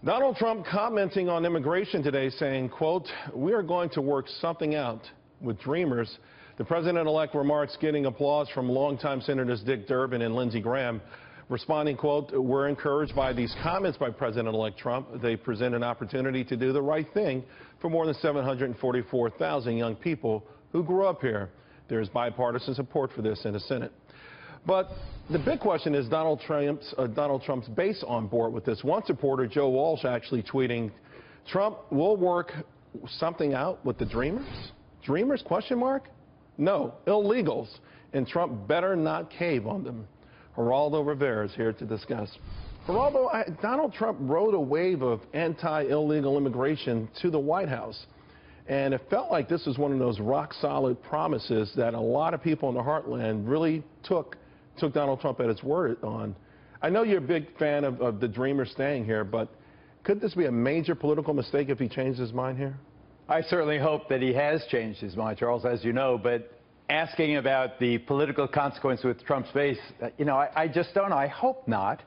Donald Trump commenting on immigration today saying, quote, "We are going to work something out with Dreamers." The president-elect remarks getting applause from longtime Senators Dick Durbin and Lindsey Graham, responding, quote, "We're encouraged by these comments by President-elect Trump. They present an opportunity to do the right thing for more than 744,000 young people who grew up here." There is bipartisan support for this in the Senate. But the big question is Donald Trump's base on board with this. One supporter, Joe Walsh, actually tweeting, "Trump will work something out with the Dreamers?" Dreamers, question mark? No, illegals. And Trump better not cave on them. Geraldo Rivera is here to discuss. Geraldo, Donald Trump rode a wave of anti-illegal immigration to the White House. And it felt like this was one of those rock-solid promises that a lot of people in the heartland really took Donald Trump at his word on. I know you're a big fan of the Dreamers staying here, but could this be a major political mistake if he changed his mind here? I certainly hope that he has changed his mind, Charles, as you know, but asking about the political consequence with Trump's base, I just don't know. I hope not.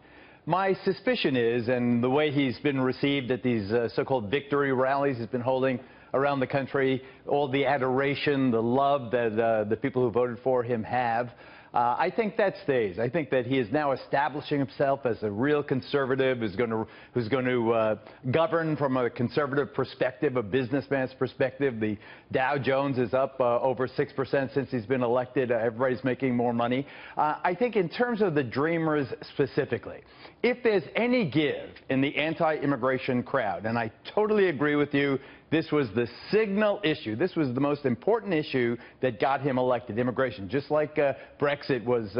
My suspicion is, and the way he's been received at these so-called victory rallies he's been holding around the country, all the adoration, the love that the people who voted for him have, I think that stays. I think that he is now establishing himself as a real conservative who's going to govern from a conservative perspective, a businessman's perspective. The Dow Jones is up over 6% since he's been elected. Everybody's making more money. I think in terms of the Dreamers specifically, if there's any give in the anti-immigration crowd, and I totally agree with you, this was the signal issue. This was the most important issue that got him elected, immigration, just like Brexit was,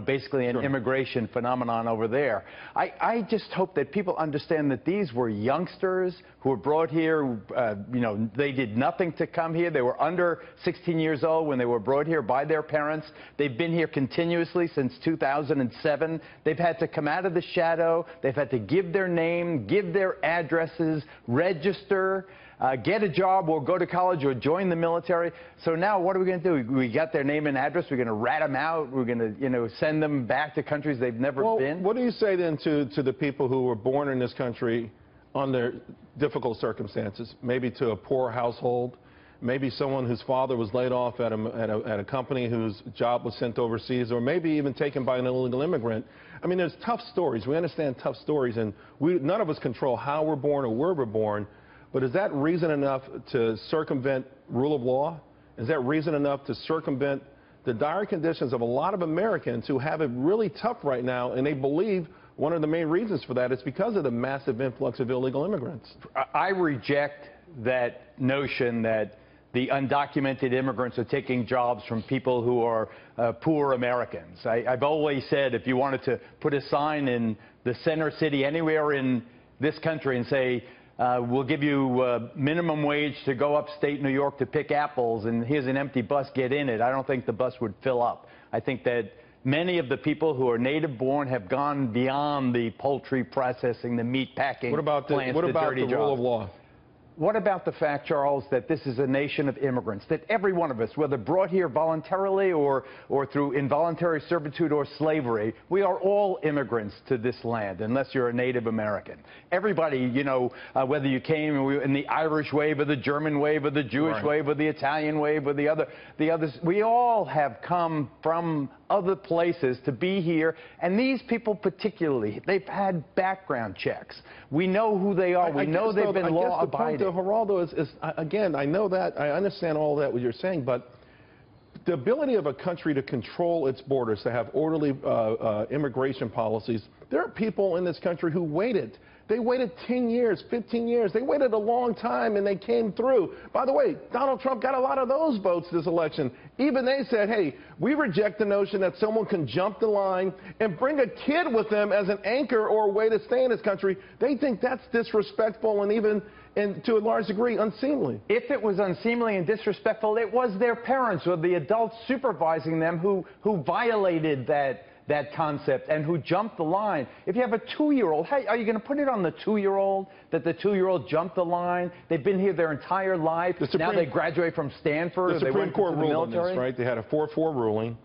basically an immigration phenomenon over there. I just hope that people understand that these were youngsters who were brought here. They did nothing to come here. They were under 16 years old when they were brought here by their parents. They've been here continuously since 2007. They've had to come out of the shadow. They've had to give their name, give their addresses, register, get a job or go to college or join the military. So now what are we going to do? We got their name and address. We're going to rat them out. We're going to, send them back to countries they've never been. What do you say then to the people who were born in this country under difficult circumstances, maybe to a poor household, maybe someone whose father was laid off at a company whose job was sent overseas, or maybe even taken by an illegal immigrant? I mean, there's tough stories. We understand tough stories, and none of us control how we're born or where we're born. But is that reason enough to circumvent rule of law? Is that reason enough to circumvent the dire conditions of a lot of Americans who have it really tough right now, and they believe one of the main reasons for that is because of the massive influx of illegal immigrants? I reject that notion that the undocumented immigrants are taking jobs from people who are poor Americans. I've always said if you wanted to put a sign in the center city anywhere in this country and say, we'll give you minimum wage to go upstate New York to pick apples, and here's an empty bus, get in it, I don't think the bus would fill up. I think that many of the people who are native-born have gone beyond the poultry processing, the meat packing plants, the dirty jobs. What about the rule of law? What about the fact, Charles, that this is a nation of immigrants, that every one of us, whether brought here voluntarily or through involuntary servitude or slavery, we are all immigrants to this land, unless you're a Native American. Everybody, whether you came in the Irish wave or the German wave or the Jewish wave or the Italian wave or the others, we all have come from other places to be here, and these people particularly, they've had background checks. We know who they are. We know they've been law-abiding. Geraldo, again, I know that, I understand all that what you're saying, but the ability of a country to control its borders, to have orderly immigration policies, there are people in this country who waited. They waited 10 years, 15 years. They waited a long time, and they came through. By the way, Donald Trump got a lot of those votes this election. Even they said, hey, we reject the notion that someone can jump the line and bring a kid with them as an anchor or a way to stay in this country. They think that's disrespectful and even, and to a large degree, unseemly. If it was unseemly and disrespectful, it was their parents or the adults supervising them who violated that concept and who jumped the line. If you have a 2-year-old, hey, are you going to put it on the 2-year-old that the 2-year-old jumped the line? They've been here their entire life. Now they graduate from Stanford. The Supreme Court ruled on this, right? They had a 4-4 ruling.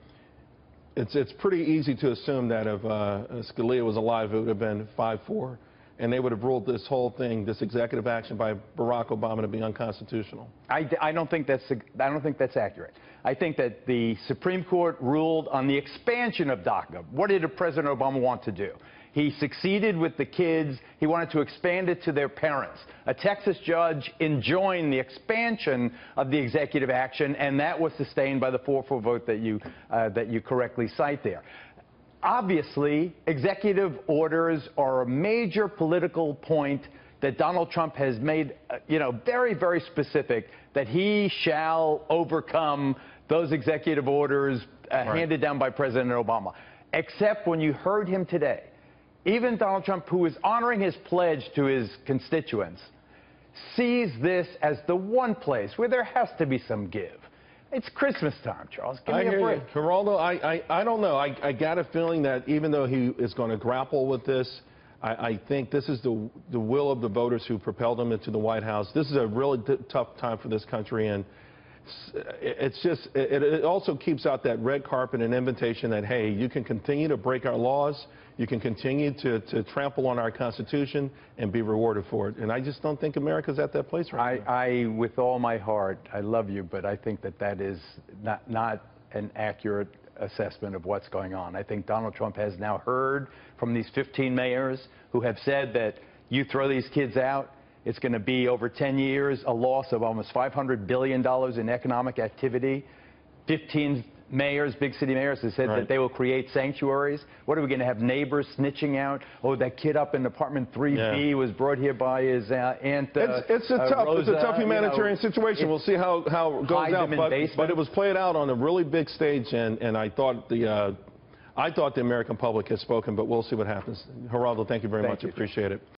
It's pretty easy to assume that if Scalia was alive, it would have been 5-4. and they would have ruled this whole thing, this executive action by Barack Obama, to be unconstitutional. I don't think that's accurate. I think that the Supreme Court ruled on the expansion of DACA. What did President Obama want to do? He succeeded with the kids. He wanted to expand it to their parents. A Texas judge enjoined the expansion of the executive action, and that was sustained by the 4-4 vote that you correctly cite there. Obviously, executive orders are a major political point that Donald Trump has made, very, very specific, that he shall overcome those executive orders handed down by President Obama. Except when you heard him today, even Donald Trump, who is honoring his pledge to his constituents, sees this as the one place where there has to be some give. It's Christmas time, Charles. Give me a break. Geraldo, I don't know. I got a feeling that even though he is going to grapple with this, I think this is the will of the voters who propelled him into the White House. This is a really tough time for this country, and it also keeps out that red carpet and invitation that, hey, you can continue to break our laws, you can continue to trample on our Constitution and be rewarded for it. And I just don't think America's at that place right now. With all my heart, I love you, but I think that is not an accurate assessment of what's going on. I think Donald Trump has now heard from these 15 mayors who have said that you throw these kids out, it's going to be over 10 years a loss of almost $500 billion in economic activity. 15 mayors, big city mayors, have said that they will create sanctuaries. What are we going to have, neighbors snitching out? Oh, that kid up in apartment 3B was brought here by his aunt. It's a tough humanitarian situation. We'll see how it goes out. But it was played out on a really big stage, and I thought the American public has spoken. But we'll see what happens. Geraldo, thank you very much. Appreciate it.